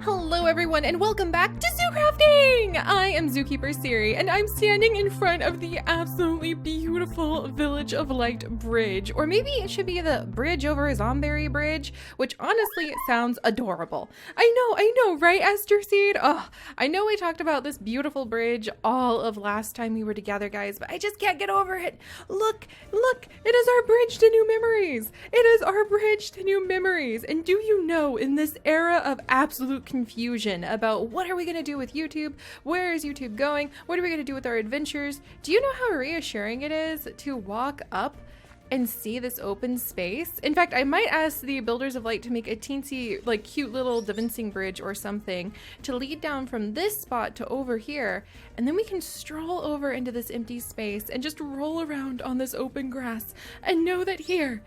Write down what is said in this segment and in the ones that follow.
Hello everyone and welcome back to ZooCrafting! I am Zookeeper Seri and I'm standing in front of the absolutely beautiful Village of Light Bridge. Or maybe it should be the Bridge over Zomberry Bridge, which honestly sounds adorable. I know, right, Esther Seed? Oh, I know we talked about this beautiful bridge all of last time we were together, guys, but I just can't get over it. Look, it is our bridge to new memories. It is our bridge to new memories. And do you know, in this era of absolute confusion about what are we going to do with YouTube, where is YouTube going, what are we going to do with our adventures, do you know how reassuring it is to walk up and see this open space? In fact, I might ask the Builders of Light to make a teensy, like, cute little dancing bridge or something to lead down from this spot to over here, and then we can stroll over into this empty space and just roll around on this open grass and know that here,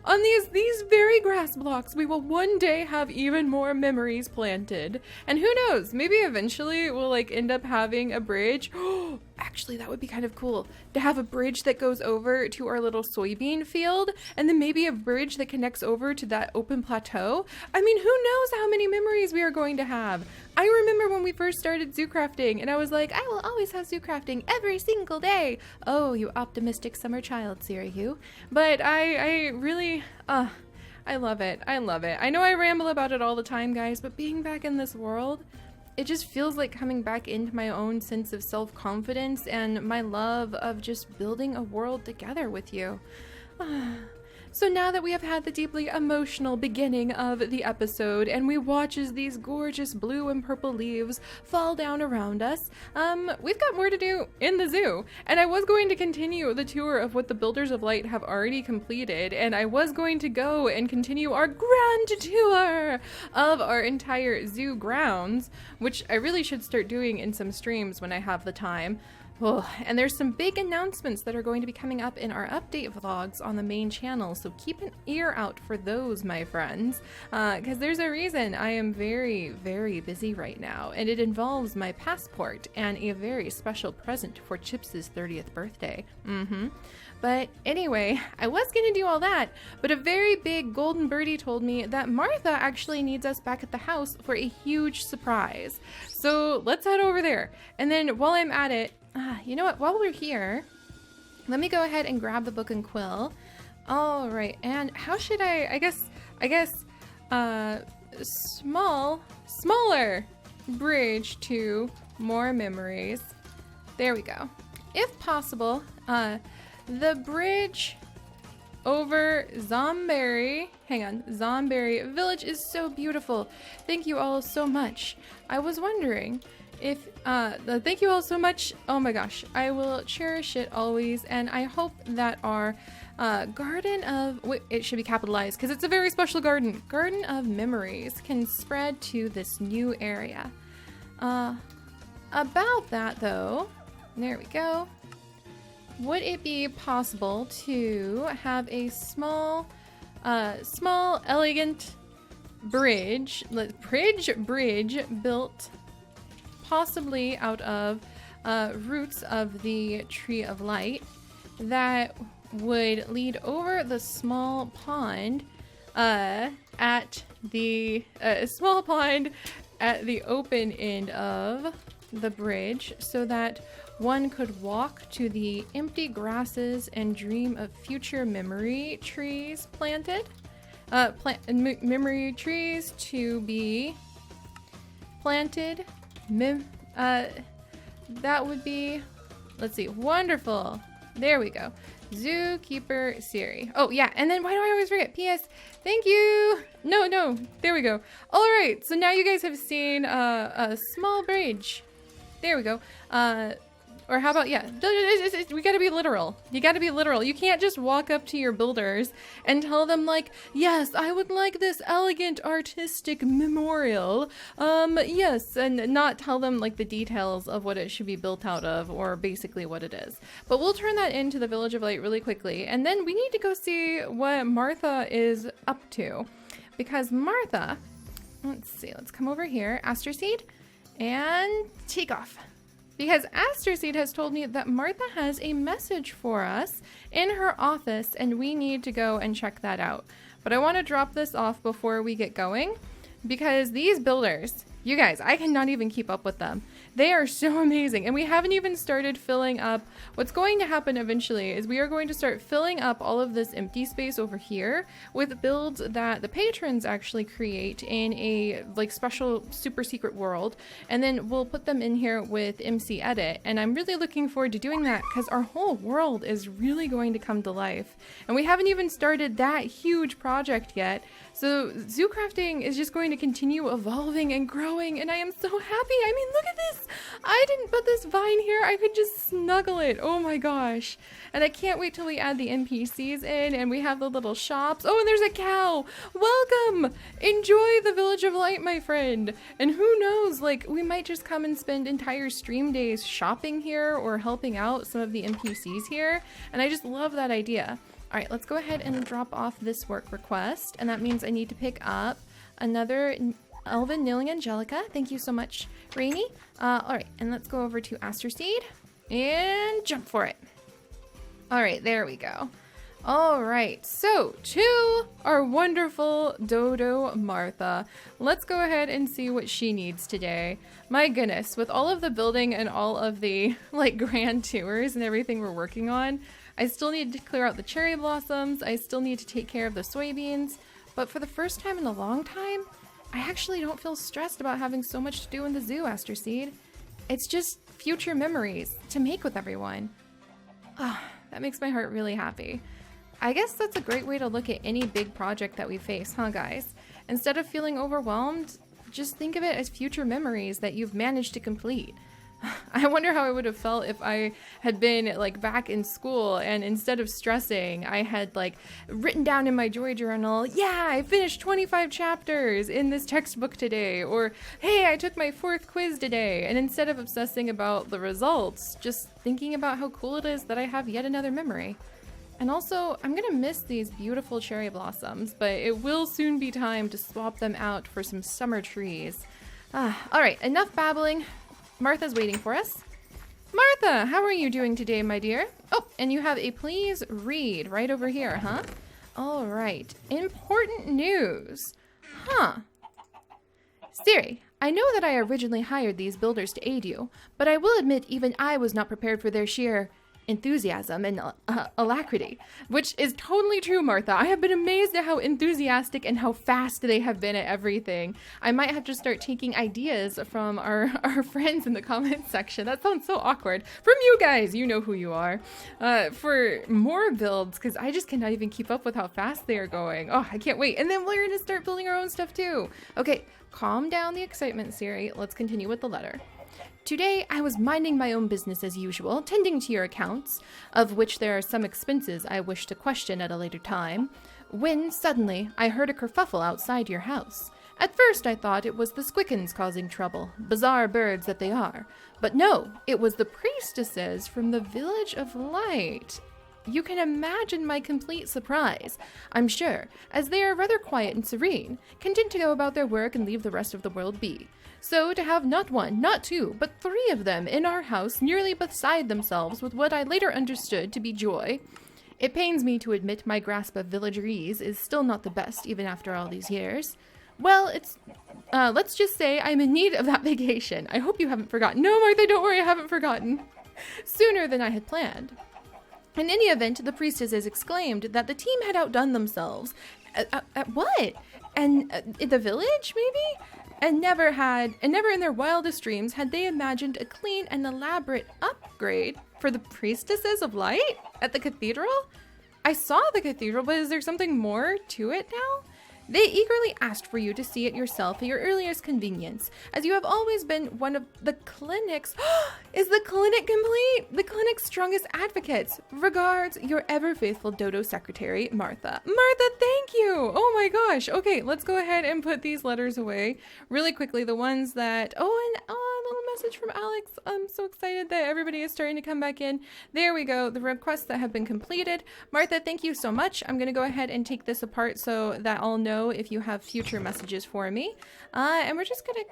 on these very grass blocks, we will one day have even more memories planted. And who knows, maybe eventually we'll like end up having a bridge. Actually, that would be kind of cool to have a bridge that goes over to our little soybean field, and then maybe a bridge that connects over to that open plateau. I mean, who knows how many memories we are going to have. I remember when we first started ZooCrafting and I was like, I will always have ZooCrafting every single day. Oh, you optimistic summer child, Seri, you. But I really, I love it. I love it. I know I ramble about it all the time, guys, but being back in this world, it just feels like coming back into my own sense of self-confidence and my love of just building a world together with you. So now that we have had the deeply emotional beginning of the episode and we watch as these gorgeous blue and purple leaves fall down around us, we've got more to do in the zoo. And I was going to continue the tour of what the Builders of Light have already completed, and I was going to go and continue our grand tour of our entire zoo grounds, which I really should start doing in some streams when I have the time. Oh, and there's some big announcements that are going to be coming up in our update vlogs on the main channel, so keep an ear out for those, my friends, because there's a reason I am very, very busy right now, and it involves my passport and a very special present for Chips's 30th birthday. But anyway, I was going to do all that, but a very big golden birdie told me that Martha actually needs us back at the house for a huge surprise. So let's head over there. And then while I'm at it, you know what, while we're here, let me go ahead and grab the book and quill. All right, and how should I guess, smaller bridge to more memories. There we go. If possible, the bridge over Zomberry Village is so beautiful. Thank you all so much. I was wondering if, thank you all so much. Oh my gosh, I will cherish it always, and I hope that our garden of, wait, it should be capitalized because it's a very special garden of memories can spread to this new area. About that though, there we go. Would it be possible to have a small, elegant bridge built possibly out of roots of the Tree of Light that would lead over the small pond at the open end of the bridge, so that one could walk to the empty grasses and dream of future memory trees planted. Memory trees to be planted. That would be, let's see, wonderful. There we go. Zookeeper Seri. Oh yeah, and then why do I always forget? P.S. Thank you. No, there we go. All right, so now you guys have seen a small bridge. There we go. Or how about, yeah, we gotta be literal. You gotta be literal. You can't just walk up to your builders and tell them like, yes, I would like this elegant artistic memorial. Yes, and not tell them like the details of what it should be built out of or basically what it is. But we'll turn that into the Village of Light really quickly. And then we need to go see what Martha is up to. Because Martha, let's see, let's come over here, Aster Seed, and take off. Because Aster Seed has told me that Martha has a message for us in her office and we need to go and check that out. But I want to drop this off before we get going because these builders, you guys, I cannot even keep up with them. They are so amazing. And we haven't even started filling up. What's going to happen eventually is we are going to start filling up all of this empty space over here with builds that the patrons actually create in a like special super secret world. And then we'll put them in here with MC Edit. And I'm really looking forward to doing that because our whole world is really going to come to life. And we haven't even started that huge project yet. So ZooCrafting is just going to continue evolving and growing, and I am so happy. I mean, look at this. I didn't put this vine here. I could just snuggle it. Oh my gosh. And I can't wait till we add the NPCs in and we have the little shops. Oh, and there's a cow. Welcome. Enjoy the Village of Light, my friend. And who knows, like we might just come and spend entire stream days shopping here or helping out some of the NPCs here. And I just love that idea. All right, let's go ahead and drop off this work request. And that means I need to pick up another Elven Kneeling Angelica. Thank you so much, Rainy. All right, and let's go over to Aster Seed and jump for it. All right, there we go. All right, so to our wonderful Dodo Martha. Let's go ahead and see what she needs today. My goodness, with all of the building and all of the like grand tours and everything we're working on, I still need to clear out the cherry blossoms. I still need to take care of the soybeans. But for the first time in a long time, I actually don't feel stressed about having so much to do in the zoo, Aster Seed. It's just future memories to make with everyone. Ah, that makes my heart really happy. I guess that's a great way to look at any big project that we face, huh, guys? Instead of feeling overwhelmed, just think of it as future memories that you've managed to complete. I wonder how I would have felt if I had been like back in school and instead of stressing, I had like written down in my joy journal, yeah, I finished 25 chapters in this textbook today, or hey, I took my 4th quiz today. And instead of obsessing about the results, just thinking about how cool it is that I have yet another memory. And also, I'm gonna miss these beautiful cherry blossoms, but it will soon be time to swap them out for some summer trees. All right, enough babbling. Martha's waiting for us. Martha, how are you doing today, my dear? Oh, and you have a please read right over here, huh? All right, important news. Huh. Seri, I know that I originally hired these builders to aid you, but I will admit even I was not prepared for their sheer enthusiasm and alacrity, which is totally true, Martha. I have been amazed at how enthusiastic and how fast they have been at everything. I might have to start taking ideas from our friends in the comments section. That sounds so awkward. From you guys, you know who you are. For more builds, because I just cannot even keep up with how fast they are going. Oh, I can't wait. And then we're going to start building our own stuff too. Okay, calm down the excitement, Seri. Let's continue with the letter. Today, I was minding my own business as usual, tending to your accounts, of which there are some expenses I wish to question at a later time, when suddenly I heard a kerfuffle outside your house. At first I thought it was the Squickens causing trouble, bizarre birds that they are. But no, it was the priestesses from the Village of Light. You can imagine my complete surprise, I'm sure, as they are rather quiet and serene, content to go about their work and leave the rest of the world be. So to have not one, not two, but 3 of them in our house nearly beside themselves with what I later understood to be joy. It pains me to admit my grasp of villagerese is still not the best even after all these years. Well, let's just say I'm in need of that vacation. I hope you haven't forgotten. No, Martha, don't worry, I haven't forgotten. Sooner than I had planned. In any event, the priestesses exclaimed that the team had outdone themselves. At what? And in the village, maybe? And never in their wildest dreams had they imagined a clean and elaborate upgrade for the priestesses of light at the cathedral? I saw the cathedral, but is there something more to it now? They eagerly asked for you to see it yourself at your earliest convenience, as you have always been one of the clinic's... Is the clinic complete? The clinic's strongest advocates. Regards, your ever-faithful Dodo secretary, Martha. Martha, thank you! Oh my gosh. Okay, let's go ahead and put these letters away really quickly. The ones that... Oh, and a little message from Alex. I'm so excited that everybody is starting to come back in. There we go. The requests that have been completed. Martha, thank you so much. I'm going to go ahead and take this apart so that I'll know if you have future messages for me. And we're just gonna...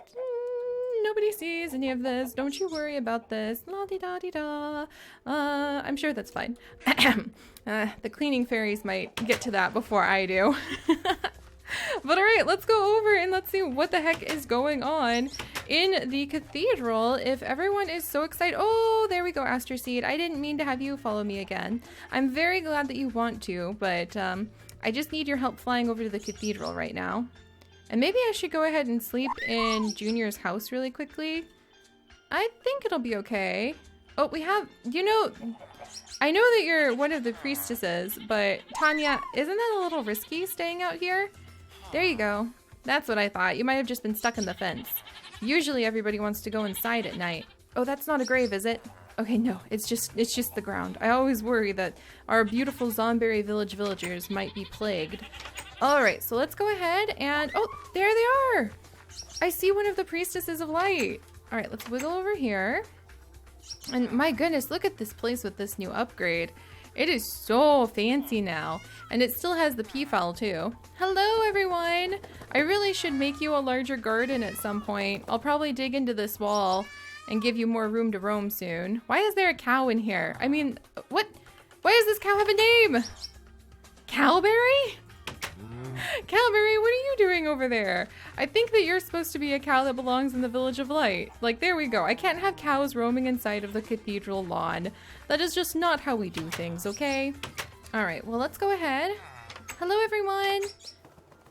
nobody sees any of this. Don't you worry about this. La-di-da-di-da. I'm sure that's fine. The cleaning fairies might get to that before I do. But all right, let's go over and let's see what the heck is going on in the cathedral if everyone is so excited. Oh, there we go, Aster Seed. I didn't mean to have you follow me again. I'm very glad that you want to, but I just need your help flying over to the cathedral right now. And maybe I should go ahead and sleep in Junior's house really quickly. I think it'll be okay. Oh, we have, you know, I know that you're one of the priestesses, but Tanya, isn't that a little risky staying out here? There you go. That's what I thought. You might have just been stuck in the fence. Usually everybody wants to go inside at night. Oh, that's not a grave, is it? Okay, no, it's just the ground. I always worry that our beautiful Zomberry Village villagers might be plagued. All right, so let's go ahead and, oh, there they are. I see one of the priestesses of light. All right, let's wiggle over here. And my goodness, look at this place with this new upgrade. It is so fancy now. And it still has the peafowl too. Hello everyone! I really should make you a larger garden at some point. I'll probably dig into this wall and give you more room to roam soon. Why is there a cow in here? I mean, what? Why does this cow have a name? Cowberry? Cowberry, what are you doing over there? I think that you're supposed to be a cow that belongs in the Village of Light. Like, there we go. I can't have cows roaming inside of the cathedral lawn. That is just not how we do things, okay? All right, well, let's go ahead. Hello, everyone.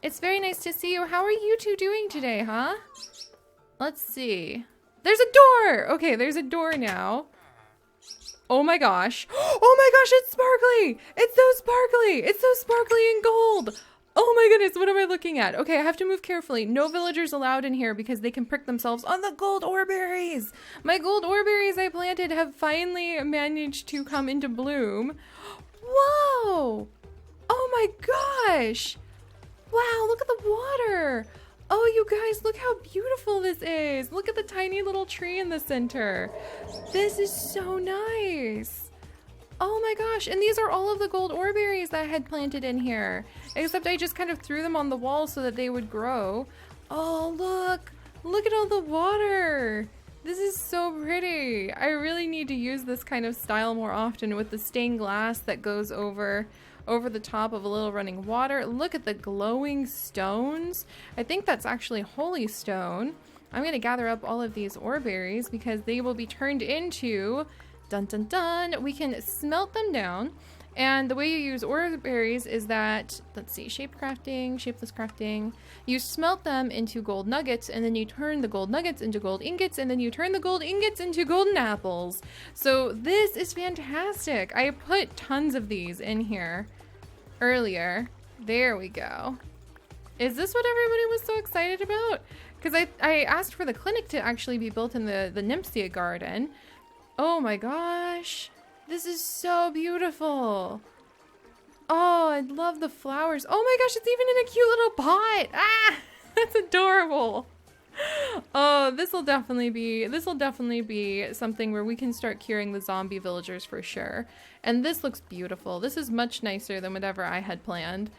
It's very nice to see you. How are you two doing today, huh? Let's see. There's a door! Okay, there's a door now. Oh my gosh. Oh my gosh, it's sparkly! It's so sparkly! It's so sparkly and gold! Oh my goodness, what am I looking at? Okay, I have to move carefully. No villagers allowed in here because they can prick themselves on the gold ore berries. My gold ore berries I planted have finally managed to come into bloom. Whoa! Oh my gosh! Wow, look at the water! Oh, you guys, look how beautiful this is. Look at the tiny little tree in the center. This is so nice. Oh my gosh, and these are all of the gold ore berries that I had planted in here. Except I just kind of threw them on the wall so that they would grow. Oh, look. Look at all the water. This is so pretty. I really need to use this kind of style more often with the stained glass that goes over the top of a little running water. Look at the glowing stones. I think that's actually holy stone. I'm going to gather up all of these ore berries because they will be turned into, dun dun dun, we can smelt them down. And the way you use ore berries is that, let's see, shape crafting, shapeless crafting. You smelt them into gold nuggets, and then you turn the gold nuggets into gold ingots, and then you turn the gold ingots into golden apples. So this is fantastic. I put tons of these in here earlier. There we go. Is this what everybody was so excited about? Because I asked for the clinic to actually be built in the Nympsia garden. Oh my gosh. This is so beautiful. Oh, I love the flowers. Oh my gosh, it's even in a cute little pot. Ah, that's adorable. Oh, this will definitely be something where we can start curing the zombie villagers for sure. And this looks beautiful. This is much nicer than whatever I had planned.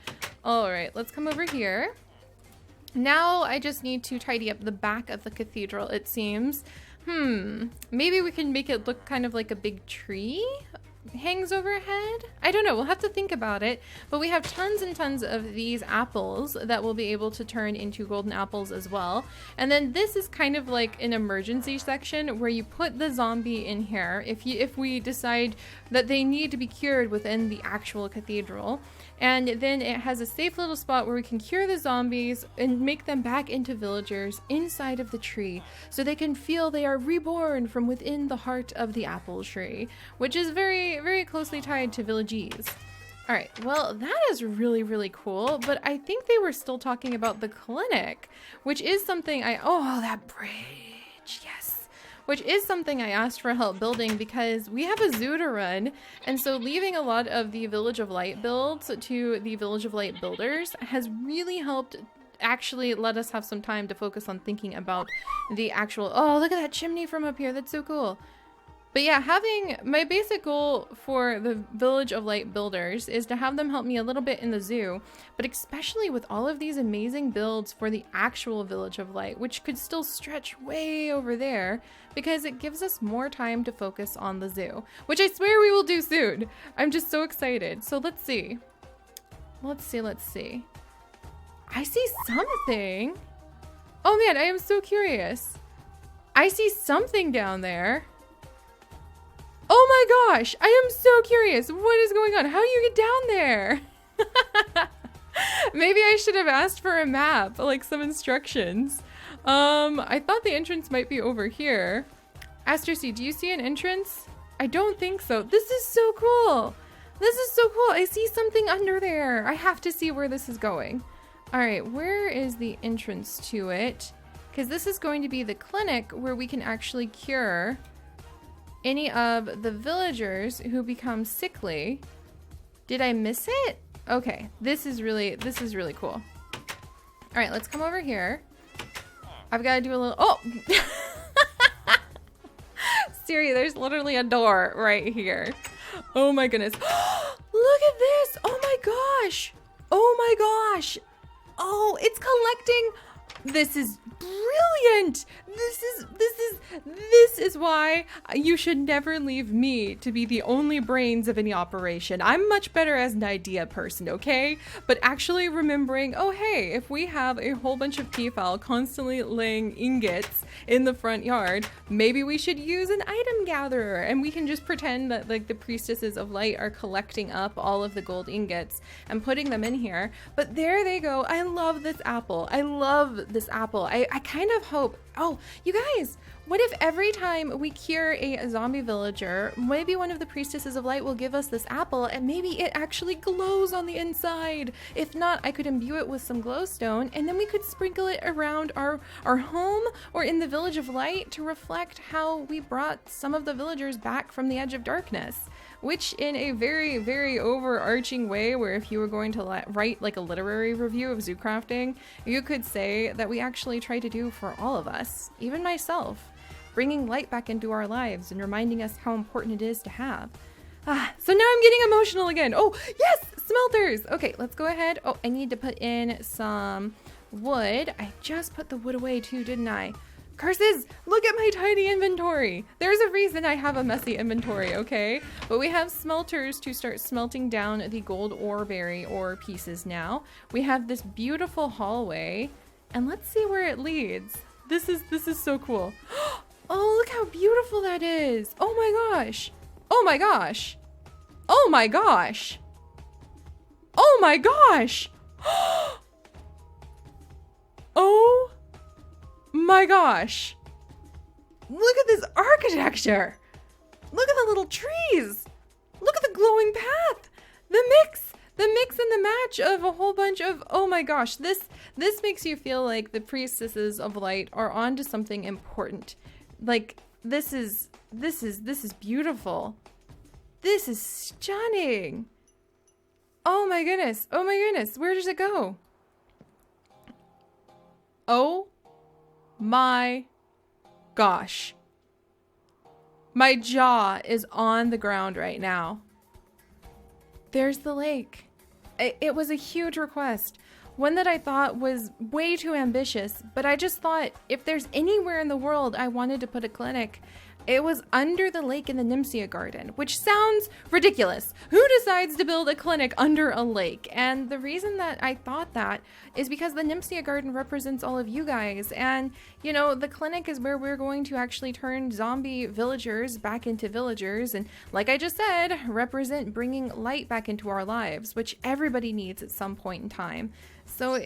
All right, let's come over here. Now I just need to tidy up the back of the cathedral, it seems. Maybe we can make it look kind of like a big tree hangs overhead. I don't know, we'll have to think about it. But we have tons and tons of these apples that we'll be able to turn into golden apples as well. And then this is kind of like an emergency section where you put the zombie in here if we decide that they need to be cured within the actual cathedral. And then it has a safe little spot where we can cure the zombies and make them back into villagers inside of the tree so they can feel they are reborn from within the heart of the apple tree, which is very, very closely tied to villages. All right, well, that is really, really cool, but I think they were still talking about the clinic, which is something oh, that bridge, yes. Which is something I asked for help building because we have a zoo to run, and so leaving a lot of the Village of Light builds to the Village of Light builders has really helped actually let us have some time to focus on thinking about the actual, oh, look at that chimney from up here, that's so cool. But yeah, having my basic goal for the Village of Light builders is to have them help me a little bit in the zoo, but especially with all of these amazing builds for the actual Village of Light, which could still stretch way over there because it gives us more time to focus on the zoo, which I swear we will do soon. I'm just so excited. So let's see. Let's see. I see something. Oh man, I am so curious. I see something down there. Oh my gosh, I am so curious. What is going on? How do you get down there? Maybe I should have asked for a map, like some instructions. I thought the entrance might be over here. Aster C, do you see an entrance? I don't think so. This is so cool. This is so cool. I see something under there. I have to see where this is going. All right, where is the entrance to it? Because this is going to be the clinic where we can actually cure any of the villagers who become sickly. Did I miss it? Okay, this is really cool. All right, let's come over here. I've got to do a little, oh! Siri, there's literally a door right here. Oh my goodness. Look at this! Oh my gosh! Oh my gosh! Oh, it's collecting. This is brilliant. This is why you should never leave me to be the only brains of any operation. I'm much better as an idea person, okay? But actually remembering, oh hey, if we have a whole bunch of peafowl constantly laying ingots in the front yard, maybe we should use an item gatherer and we can just pretend that like the priestesses of light are collecting up all of the gold ingots and putting them in here. But there they go. I love this apple. I love this apple. I kind of hope, oh, you guys, what if every time we cure a zombie villager, maybe one of the priestesses of light will give us this apple and maybe it actually glows on the inside. If not, I could imbue it with some glowstone and then we could sprinkle it around our home or in the village of light to reflect how we brought some of the villagers back from the edge of darkness. Which in a very, very overarching way, where if you were going to write like a literary review of ZooCrafting, you could say that we actually try to do for all of us, even myself, bringing light back into our lives and reminding us how important it is to have. So now I'm getting emotional again. Oh, yes, smelters. Okay, let's go ahead. Oh, I need to put in some wood. I just put the wood away too, didn't I? Curses! Look at my tiny inventory! There's a reason I have a messy inventory, okay? But we have smelters to start smelting down the gold oreberry ore pieces now. We have this beautiful hallway, and let's see where it leads. This is so cool. Oh, look how beautiful that is! Oh my gosh! Oh my gosh! Oh my gosh! Oh my gosh! Oh my gosh! Look at this architecture! Look at the little trees! Look at the glowing path! The mix and the match of a whole bunch of, oh my gosh, this makes you feel like the priestesses of light are onto something important. Like, this is beautiful. This is stunning. Oh my goodness, where does it go? Oh my gosh. My jaw is on the ground right now. There's the lake. It was a huge request. One that I thought was way too ambitious, but I just thought if there's anywhere in the world I wanted to put a clinic, it was under the lake in the Nympsia Garden, which sounds ridiculous. Who decides to build a clinic under a lake? And the reason that I thought that is because the Nympsia Garden represents all of you guys. And, you know, the clinic is where we're going to actually turn zombie villagers back into villagers. And like I just said, represent bringing light back into our lives, which everybody needs at some point in time. So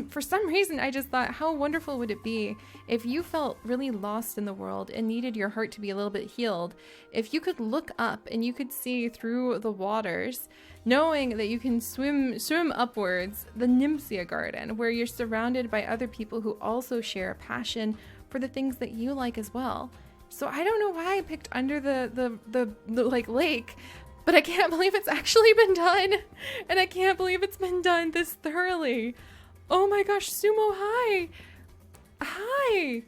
for some reason, I just thought, how wonderful would it be if you felt really lost in the world and needed your heart to be a little bit healed, if you could look up and you could see through the waters, knowing that you can swim upwards, the Nympsia Garden, where you're surrounded by other people who also share a passion for the things that you like as well. So I don't know why I picked under the like lake, but I can't believe it's actually been done. And I can't believe it's been done this thoroughly. Oh my gosh, Sumo, hi. Hi.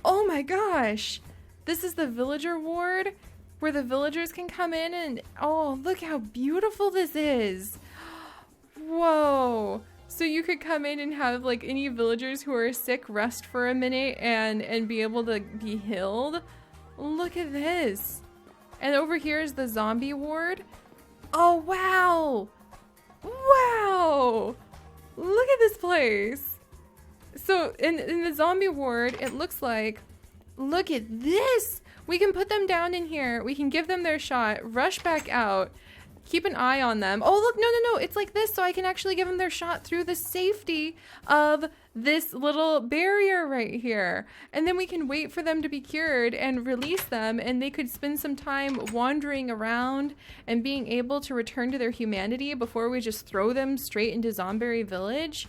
Oh my gosh. This is the villager ward where the villagers can come in and, oh, look how beautiful this is. Whoa. So you could come in and have like any villagers who are sick rest for a minute and be able to be healed. Look at this. And over here is the zombie ward. Oh, wow. Wow. Look at this place. So in the zombie ward, it looks like, look at this. We can put them down in here. We can give them their shot, rush back out, keep an eye on them. Oh, look, no. It's like this, so I can actually give them their shot through the safety of this little barrier right here. And then we can wait for them to be cured and release them, and they could spend some time wandering around and being able to return to their humanity before we just throw them straight into Zombie Village.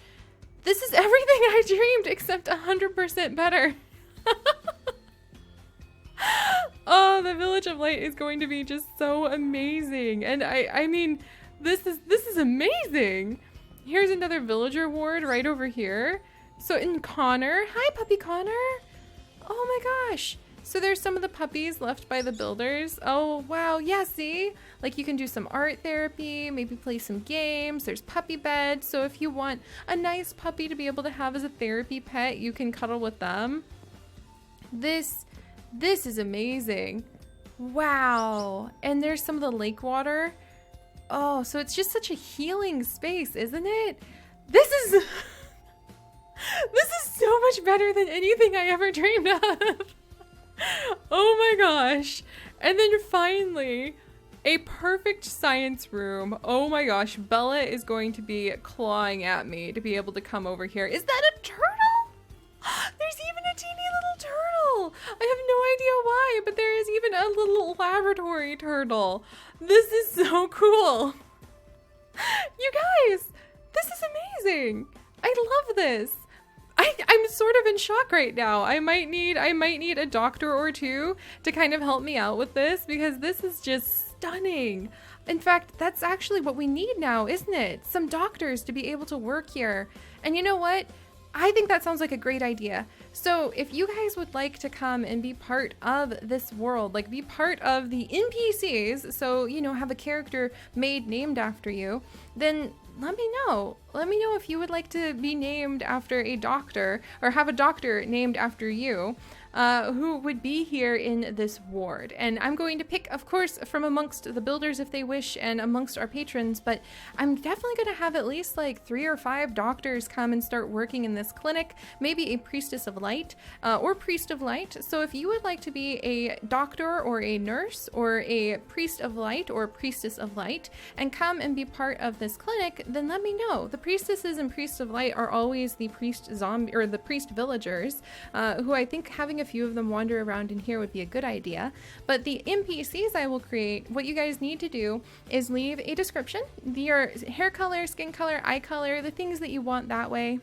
This is everything I dreamed, except 100% better. Oh, the Village of Light is going to be just so amazing. And I mean, this is amazing. Here's another villager ward right over here. So in Connor, hi puppy Connor. Oh my gosh. So there's some of the puppies left by the builders. Oh wow, yeah, see? Like you can do some art therapy, maybe play some games. There's puppy beds. So if you want a nice puppy to be able to have as a therapy pet, you can cuddle with them. This is amazing. Wow. And there's some of the lake water. Oh, so it's just such a healing space, isn't it? This is so much better than anything I ever dreamed of. Oh my gosh. And then finally, a perfect science room. Oh my gosh, Bella is going to be clawing at me to be able to come over here. Is that a turtle? There's even a teeny little turtle. I have no idea why, but there is even a little laboratory turtle. This is so cool. You guys, this is amazing. I love this. I'm sort of in shock right now. I might need a doctor or two to kind of help me out with this, because this is just stunning. In fact, that's actually what we need now, isn't it? Some doctors to be able to work here. And you know what? I think that sounds like a great idea. So if you guys would like to come and be part of this world, like be part of the NPCs, so, you know, have a character named after you, then let me know. Let me know if you would like to be named after a doctor, or have a doctor named after you, who would be here in this ward. And I'm going to pick, of course, from amongst the builders if they wish, and amongst our patrons, but I'm definitely going to have at least like 3 or 5 doctors come and start working in this clinic, maybe a priestess of light, or priest of light. So if you would like to be a doctor or a nurse or a priest of light or priestess of light and come and be part of this clinic, then let me know. The priestesses and priests of light are always the priest zombie, or the priest villagers, who I think having a few of them wander around in here would be a good idea. But the NPCs I will create, what you guys need to do is leave a description, your hair color, skin color, eye color, the things that you want that way.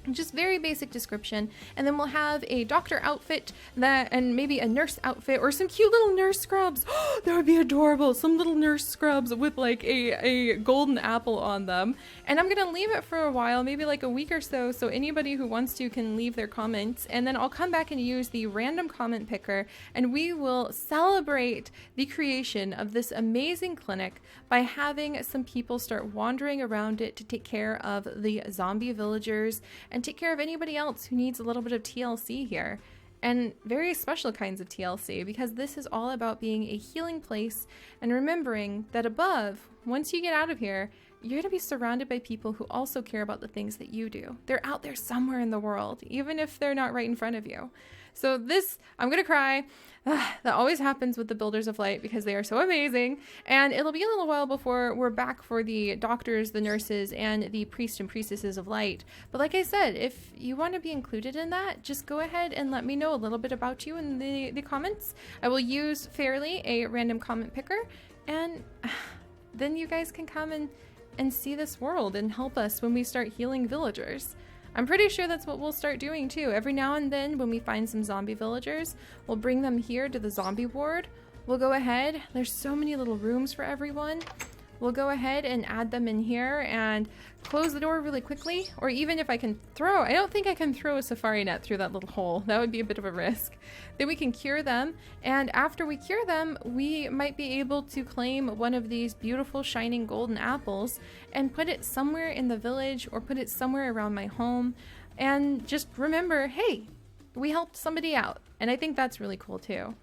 Just very basic description, and then we'll have a doctor outfit and maybe a nurse outfit, or some cute little nurse scrubs. That would be adorable. Some little nurse scrubs with like a golden apple on them. And I'm gonna leave it for a while, maybe like a week or so, so anybody who wants to can leave their comments, and then I'll come back and use the random comment picker, and we will celebrate the creation of this amazing clinic by having some people start wandering around it to take care of the zombie villagers and take care of anybody else who needs a little bit of TLC here. And very special kinds of TLC, because this is all about being a healing place and remembering that above, once you get out of here, you're going to be surrounded by people who also care about the things that you do. They're out there somewhere in the world, even if they're not right in front of you. So this, I'm going to cry. That always happens with the Builders of Light because they are so amazing. And it'll be a little while before we're back for the doctors, the nurses, and the priests and priestesses of light. But like I said, if you want to be included in that, just go ahead and let me know a little bit about you in the comments. I will use Fairly, a random comment picker, and then you guys can come and see this world and help us when we start healing villagers. I'm pretty sure that's what we'll start doing too. Every now and then when we find some zombie villagers, we'll bring them here to the zombie ward. We'll go ahead, there's so many little rooms for everyone. We'll go ahead and add them in here and close the door really quickly. Or even if I can throw, I don't think I can throw a safari net through that little hole. That would be a bit of a risk. Then we can cure them. And after we cure them, we might be able to claim one of these beautiful shining golden apples and put it somewhere in the village or put it somewhere around my home. And just remember, hey, we helped somebody out. And I think that's really cool too.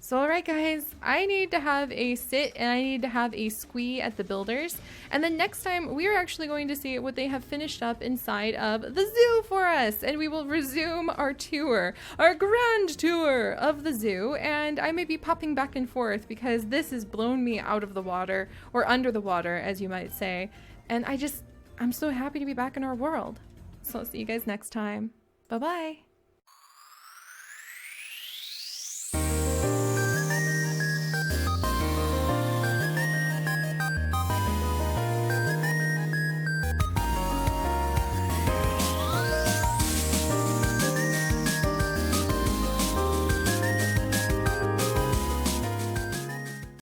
So all right guys, I need to have a sit and I need to have a squee at the builders, and then next time we are actually going to see what they have finished up inside of the zoo for us, and we will resume our tour, our grand tour of the zoo, and I may be popping back and forth because this has blown me out of the water, or under the water as you might say, and I'm so happy to be back in our world. So I'll see you guys next time. Bye bye.